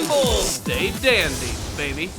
nimble, stay dandy, baby.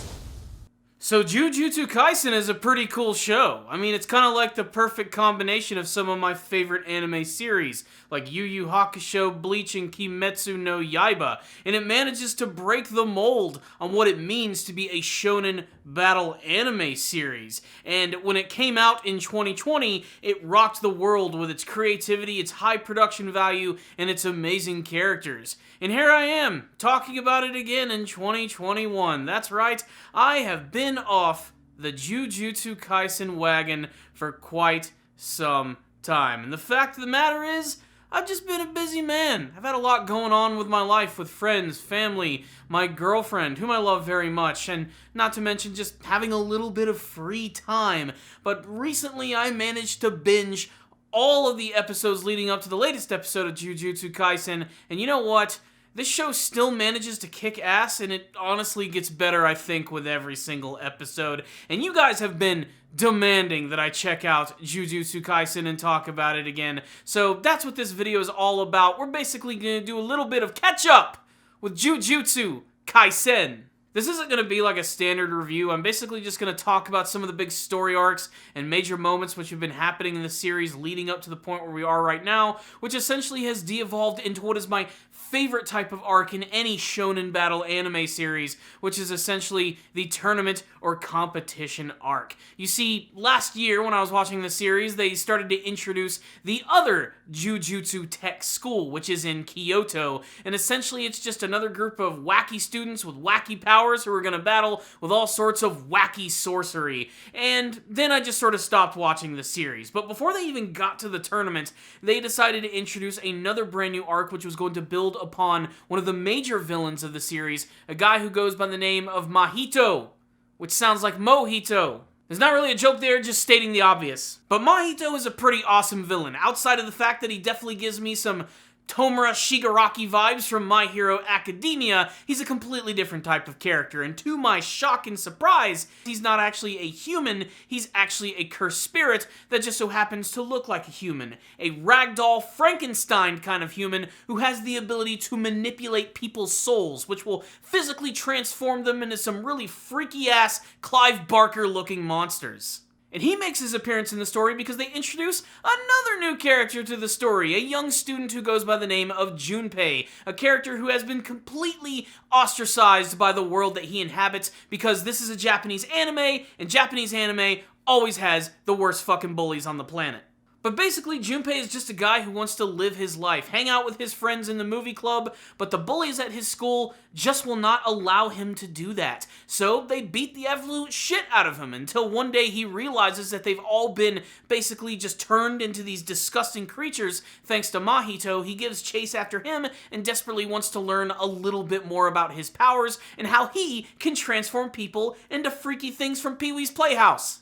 So Jujutsu Kaisen is a pretty cool show. I mean, it's kind of like the perfect combination of some of my favorite anime series, like Yu Yu Hakusho, Bleach, and Kimetsu no Yaiba, and it manages to break the mold on what it means to be a shonen battle anime series. And when it came out in 2020, it rocked the world with its creativity, its high production value, and its amazing characters. And here I am, talking about it again in 2021. That's right, I have been off the Jujutsu Kaisen wagon for quite some time. And the fact of the matter is, I've just been a busy man. I've had a lot going on with my life, with friends, family, my girlfriend, whom I love very much, and not to mention just having a little bit of free time. But recently I managed to binge all of the episodes leading up to the latest episode of Jujutsu Kaisen, and you know what? This show still manages to kick ass, and it honestly gets better, I think, with every single episode. And you guys have been demanding that I check out Jujutsu Kaisen and talk about it again. So that's what this video is all about. We're basically going to do a little bit of catch-up with Jujutsu Kaisen. This isn't going to be like a standard review. I'm basically just going to talk about some of the big story arcs and major moments which have been happening in the series leading up to the point where we are right now, which essentially has de-evolved into what is my favorite type of arc in any shonen battle anime series, which is essentially the tournament or competition arc. You see, last year when I was watching the series, they started to introduce the other Jujutsu Tech School, which is in Kyoto, and essentially it's just another group of wacky students with wacky powers who are going to battle with all sorts of wacky sorcery. And then I just sort of stopped watching the series. But before they even got to the tournament, they decided to introduce another brand new arc which was going to build upon one of the major villains of the series, a guy who goes by the name of Mahito, which sounds like Mojito. There's not really a joke there, just stating the obvious. But Mahito is a pretty awesome villain, outside of the fact that he definitely gives me some Tomura Shigaraki vibes from My Hero Academia. He's a completely different type of character, and to my shock and surprise, he's not actually a human, he's actually a cursed spirit that just so happens to look like a human. A ragdoll Frankenstein kind of human who has the ability to manipulate people's souls, which will physically transform them into some really freaky-ass Clive Barker-looking monsters. And he makes his appearance in the story because they introduce another new character to the story, a young student who goes by the name of Junpei, a character who has been completely ostracized by the world that he inhabits because this is a Japanese anime, and Japanese anime always has the worst fucking bullies on the planet. But basically, Junpei is just a guy who wants to live his life, hang out with his friends in the movie club, but the bullies at his school just will not allow him to do that. So they beat the absolute shit out of him until one day he realizes that they've all been basically just turned into these disgusting creatures thanks to Mahito. He gives chase after him and desperately wants to learn a little bit more about his powers and how he can transform people into freaky things from Pee-wee's Playhouse.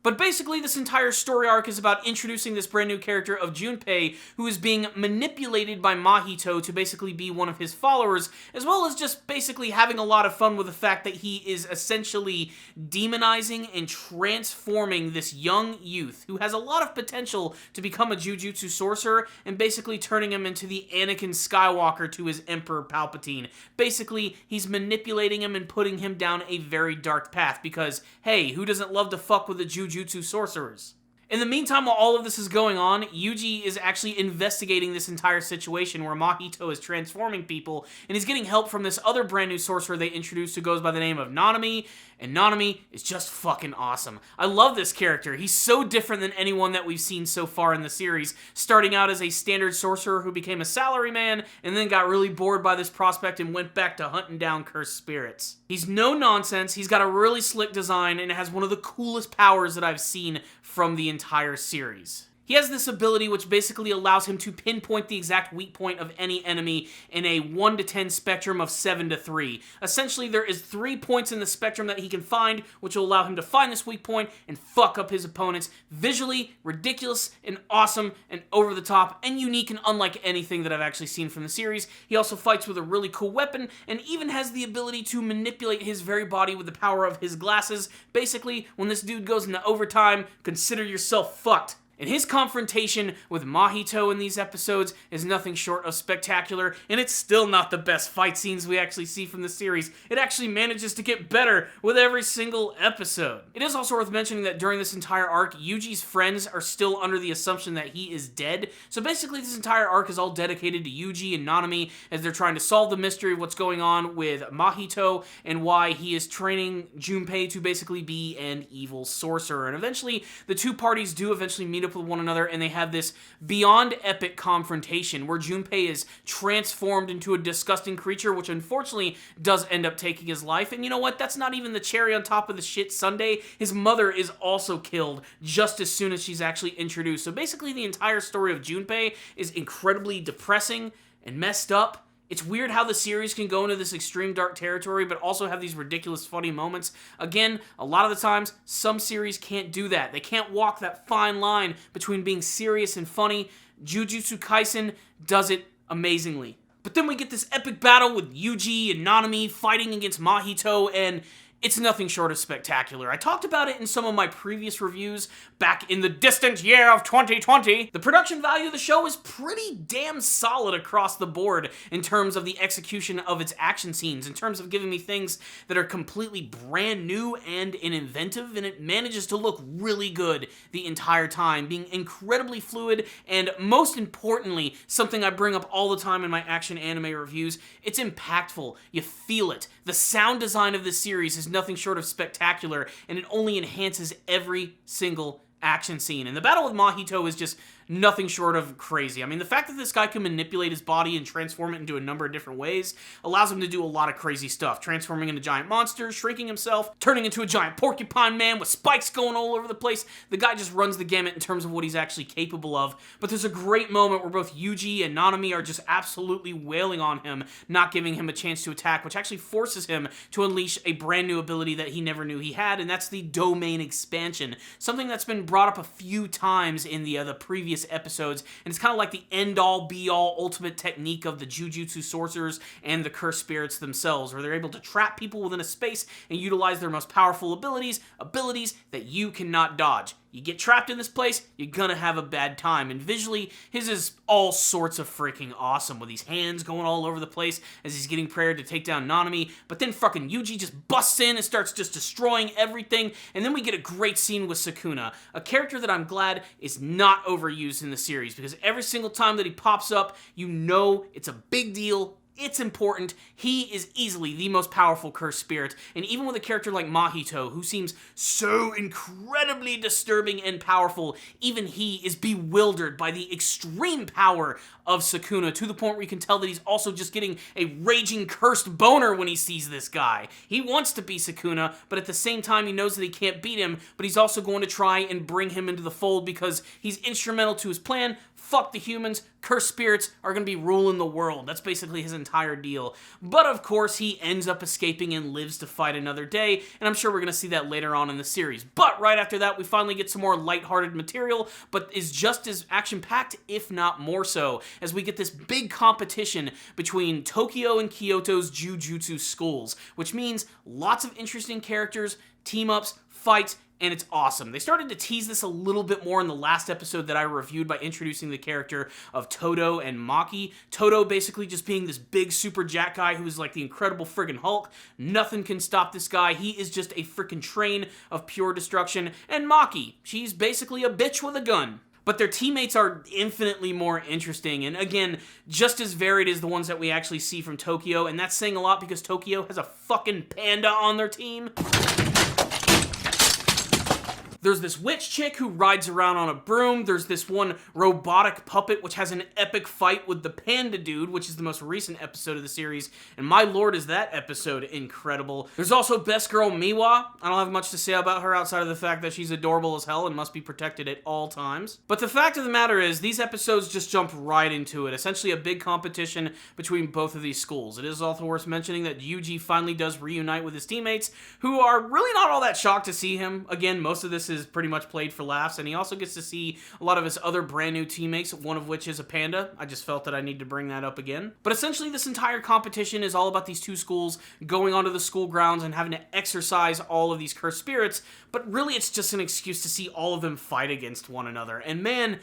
But basically, this entire story arc is about introducing this brand new character of Junpei, who is being manipulated by Mahito to basically be one of his followers, as well as just basically having a lot of fun with the fact that he is essentially demonizing and transforming this young youth, who has a lot of potential to become a Jujutsu sorcerer, and basically turning him into the Anakin Skywalker to his Emperor Palpatine. Basically, he's manipulating him and putting him down a very dark path, because, hey, who doesn't love to fuck with a Jujutsu sorcerers? In the meantime, while all of this is going on, Yuji is actually investigating this entire situation where Mahito is transforming people, and he's getting help from this other brand new sorcerer they introduced who goes by the name of Nanami, and Nanami is just fucking awesome. I love this character. He's so different than anyone that we've seen so far in the series, starting out as a standard sorcerer who became a salaryman, and then got really bored by this prospect and went back to hunting down cursed spirits. He's no nonsense, he's got a really slick design, and has one of the coolest powers that I've seen from the entire series. He has this ability which basically allows him to pinpoint the exact weak point of any enemy in a 1 to 10 spectrum of 7 to 3. Essentially, there is 3 points in the spectrum that he can find, which will allow him to find this weak point and fuck up his opponents. Visually, ridiculous and awesome and over the top and unique and unlike anything that I've actually seen from the series. He also fights with a really cool weapon and even has the ability to manipulate his very body with the power of his glasses. Basically, when this dude goes into overtime, consider yourself fucked. And his confrontation with Mahito in these episodes is nothing short of spectacular, and it's still not the best fight scenes we actually see from the series. It actually manages to get better with every single episode. It is also worth mentioning that during this entire arc, Yuji's friends are still under the assumption that he is dead. So basically this entire arc is all dedicated to Yuji and Nanami as they're trying to solve the mystery of what's going on with Mahito and why he is training Junpei to basically be an evil sorcerer. And eventually, the two parties do eventually meet up with one another, and they have this beyond epic confrontation where Junpei is transformed into a disgusting creature, which unfortunately does end up taking his life. And you know what? That's not even the cherry on top of the shit sundae. His mother is also killed just as soon as she's actually introduced. So basically, the entire story of Junpei is incredibly depressing and messed up. It's weird how the series can go into this extreme dark territory, but also have these ridiculous funny moments. Again, a lot of the times, some series can't do that. They can't walk that fine line between being serious and funny. Jujutsu Kaisen does it amazingly. But then we get this epic battle with Yuji and Nanami fighting against Mahito, and it's nothing short of spectacular. I talked about it in some of my previous reviews back in the distant year of 2020. The production value of the show is pretty damn solid across the board in terms of the execution of its action scenes, in terms of giving me things that are completely brand new and inventive, and it manages to look really good the entire time, being incredibly fluid, and most importantly, something I bring up all the time in my action anime reviews, it's impactful. You feel it. The sound design of this series is nothing short of spectacular, and it only enhances every single action scene. And the battle with Mahito is just nothing short of crazy. I mean, the fact that this guy can manipulate his body and transform it into a number of different ways allows him to do a lot of crazy stuff. Transforming into giant monsters, shrinking himself, turning into a giant porcupine man with spikes going all over the place. The guy just runs the gamut in terms of what he's actually capable of. But there's a great moment where both Yuji and Nanami are just absolutely wailing on him, not giving him a chance to attack, which actually forces him to unleash a brand new ability that he never knew he had, and that's the domain expansion. Something that's been brought up a few times in the previous episodes, and it's kind of like the end-all, be-all, ultimate technique of the Jujutsu sorcerers and the cursed spirits themselves, where they're able to trap people within a space and utilize their most powerful abilities that you cannot dodge. You get trapped in this place, you're gonna have a bad time. And visually, his is all sorts of freaking awesome, with these hands going all over the place as he's getting prepared to take down Nanami. But then fucking Yuji just busts in and starts just destroying everything. And then we get a great scene with Sukuna, a character that I'm glad is not overused in the series, because every single time that he pops up, you know it's a big deal. It's important. He is easily the most powerful cursed spirit, and even with a character like Mahito, who seems so incredibly disturbing and powerful, even he is bewildered by the extreme power of Sukuna, to the point where you can tell that he's also just getting a raging cursed boner when he sees this guy. He wants to be Sukuna, but at the same time he knows that he can't beat him, but he's also going to try and bring him into the fold because he's instrumental to his plan. Fuck the humans, cursed spirits are going to be ruling the world. That's basically his entire deal. But of course, he ends up escaping and lives to fight another day, and I'm sure we're going to see that later on in the series. But right after that, we finally get some more lighthearted material, but is just as action-packed, if not more so, as we get this big competition between Tokyo and Kyoto's Jujutsu schools, which means lots of interesting characters, team-ups, fights, and it's awesome. They started to tease this a little bit more in the last episode that I reviewed by introducing the character of Todo and Maki. Todo basically just being this big super jack guy who is like the Incredible friggin' Hulk. Nothing can stop this guy. He is just a freaking train of pure destruction. And Maki, she's basically a bitch with a gun. But their teammates are infinitely more interesting, and again, just as varied as the ones that we actually see from Tokyo, and that's saying a lot because Tokyo has a fucking panda on their team. There's this witch chick who rides around on a broom. There's this one robotic puppet which has an epic fight with the panda dude, which is the most recent episode of the series. And my lord, is that episode incredible. There's also Best Girl Miwa. I don't have much to say about her outside of the fact that she's adorable as hell and must be protected at all times. But the fact of the matter is, these episodes just jump right into it. Essentially a big competition between both of these schools. It is also worth mentioning that Yuji finally does reunite with his teammates, who are really not all that shocked to see him. Again, most of this is pretty much played for laughs, and he also gets to see a lot of his other brand new teammates, one of which is a panda. I just felt that I need to bring that up again. But essentially, this entire competition is all about these two schools going onto the school grounds and having to exercise all of these cursed spirits, but really it's just an excuse to see all of them fight against one another. And man,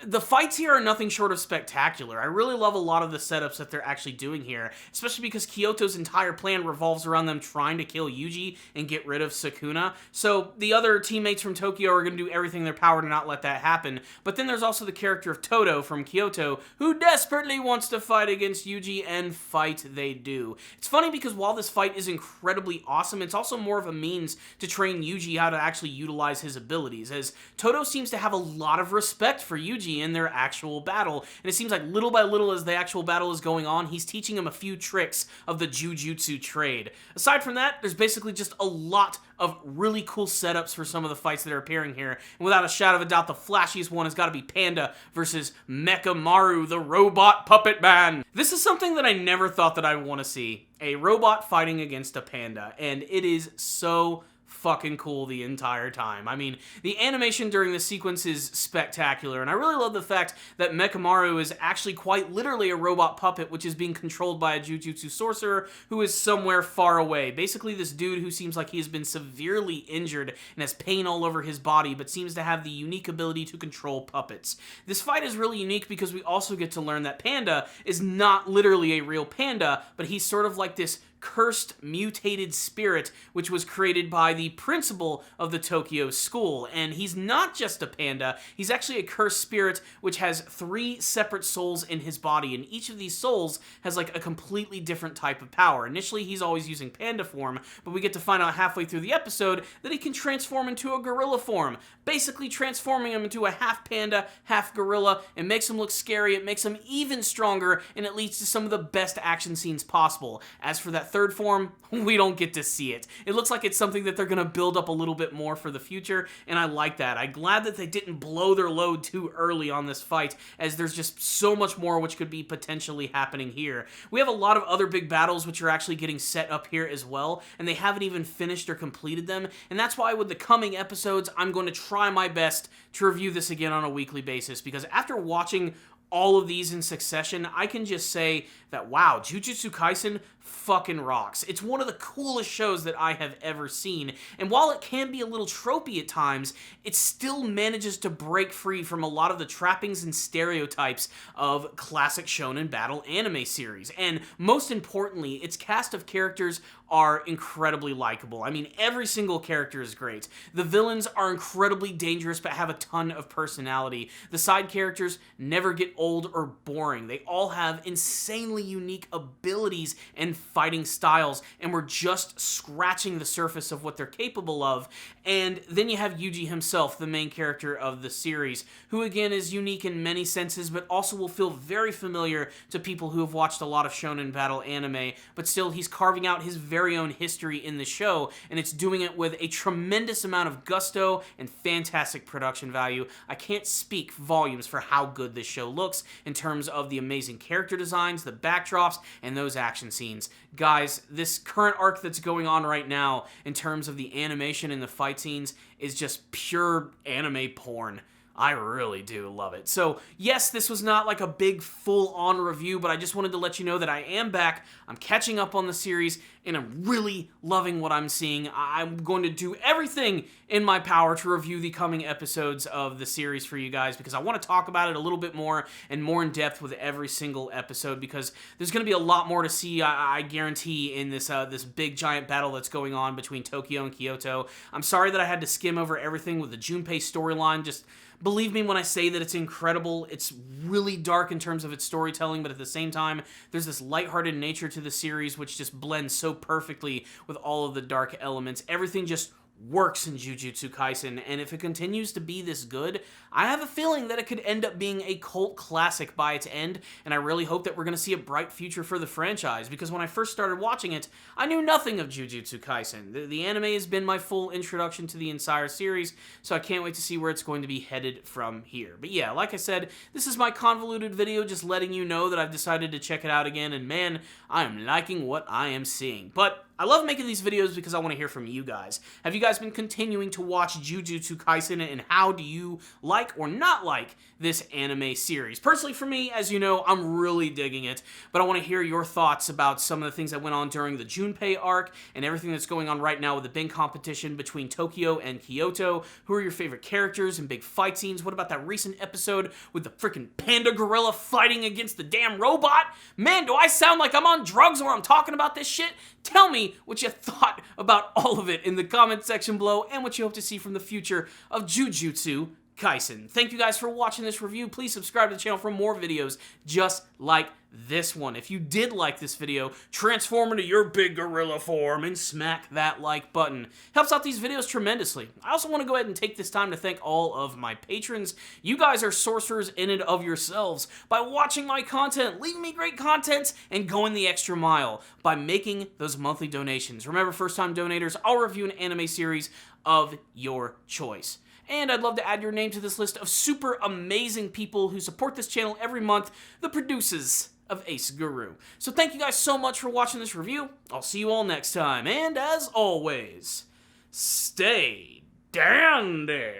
the fights here are nothing short of spectacular. I really love a lot of the setups that they're actually doing here, especially because Kyoto's entire plan revolves around them trying to kill Yuji and get rid of Sukuna. So the other teammates from Tokyo are going to do everything in their power to not let that happen. But then there's also the character of Todo from Kyoto, who desperately wants to fight against Yuji, and fight they do. It's funny because while this fight is incredibly awesome, it's also more of a means to train Yuji how to actually utilize his abilities, as Todo seems to have a lot of respect for Yuji in their actual battle, and it seems like little by little as the actual battle is going on, he's teaching him a few tricks of the Jujutsu trade. Aside from that, there's basically just a lot of really cool setups for some of the fights that are appearing here, and without a shadow of a doubt, the flashiest one has got to be Panda versus Mechamaru, the robot puppet man. This is something that I never thought that I would want to see, a robot fighting against a panda, and it is so fucking cool the entire time. I mean, the animation during this sequence is spectacular, and I really love the fact that Mechamaru is actually quite literally a robot puppet which is being controlled by a Jujutsu sorcerer who is somewhere far away. Basically, this dude who seems like he has been severely injured and has pain all over his body, but seems to have the unique ability to control puppets. This fight is really unique because we also get to learn that Panda is not literally a real panda, but he's sort of like this cursed, mutated spirit, which was created by the principal of the Tokyo school. And he's not just a panda, he's actually a cursed spirit which has 3 separate souls in his body, and each of these souls has like a completely different type of power. Initially, he's always using panda form, but we get to find out halfway through the episode that he can transform into a gorilla form, basically transforming him into a half panda, half gorilla. It makes him look scary, it makes him even stronger, and it leads to some of the best action scenes possible. As for that third form, we don't get to see it. It looks like it's something that they're going to build up a little bit more for the future, and I like that. I'm glad that they didn't blow their load too early on this fight, as there's just so much more which could be potentially happening here. We have a lot of other big battles which are actually getting set up here as well, and they haven't even finished or completed them, and that's why with the coming episodes, I'm going to try my best to review this again on a weekly basis, because after watching all of these in succession, I can just say that, wow, Jujutsu Kaisen fucking rocks. It's one of the coolest shows that I have ever seen, and while it can be a little tropey at times, it still manages to break free from a lot of the trappings and stereotypes of classic shonen battle anime series, and most importantly, its cast of characters are incredibly likable. I mean, every single character is great. The villains are incredibly dangerous but have a ton of personality. The side characters never get old or boring. They all have insanely unique abilities and fighting styles, and we're just scratching the surface of what they're capable of. And then you have Yuji himself, the main character of the series, who again is unique in many senses, but also will feel very familiar to people who have watched a lot of shonen battle anime, but still he's carving out his very own history in the show, and it's doing it with a tremendous amount of gusto and fantastic production value. I can't speak volumes for how good this show looks in terms of the amazing character designs, the backdrops, and those action scenes. Guys, this current arc that's going on right now in terms of the animation and the fight scenes is just pure anime porn. I really do love it. So, yes, this was not like a big full-on review, but I just wanted to let you know that I am back. I'm catching up on the series, and I'm really loving what I'm seeing. I'm going to do everything in my power to review the coming episodes of the series for you guys, because I want to talk about it a little bit more and more in depth with every single episode, because there's going to be a lot more to see, I guarantee, in this this big giant battle that's going on between Tokyo and Kyoto. I'm sorry that I had to skim over everything with the Junpei storyline. Just believe me when I say that it's incredible. It's really dark in terms of its storytelling, but at the same time, there's this lighthearted nature to the series which just blends so perfectly with all of the dark elements. Everything just works in Jujutsu Kaisen, and if it continues to be this good, I have a feeling that it could end up being a cult classic by its end, and I really hope that we're going to see a bright future for the franchise, because when I first started watching it, I knew nothing of Jujutsu Kaisen. The anime has been my full introduction to the entire series, so I can't wait to see where it's going to be headed from here. But yeah, like I said, this is my convoluted video just letting you know that I've decided to check it out again, and man, I am liking what I am seeing. But I love making these videos because I want to hear from you guys. Have you guys been continuing to watch Jujutsu Kaisen, and how do you like or not like this anime series? Personally, for me, as you know, I'm really digging it, but I want to hear your thoughts about some of the things that went on during the Junpei arc and everything that's going on right now with the big competition between Tokyo and Kyoto. Who are your favorite characters and big fight scenes? What about that recent episode with the freaking panda gorilla fighting against the damn robot? Man, do I sound like I'm on drugs when I'm talking about this shit? Tell me what you thought about all of it in the comment section below, and what you hope to see from the future of Jujutsu Kaisen. Thank you guys for watching this review. Please subscribe to the channel for more videos just like this one. If you did like this video, transform into your big gorilla form and smack that like button. Helps out these videos tremendously. I also want to go ahead and take this time to thank all of my patrons. You guys are sorcerers in and of yourselves by watching my content, leaving me great content, and going the extra mile by making those monthly donations. Remember, first-time donators, I'll review an anime series of your choice. And I'd love to add your name to this list of super amazing people who support this channel every month, the producers of Ace Guru. So thank you guys so much for watching this review. I'll see you all next time, and as always, stay dandy,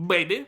baby.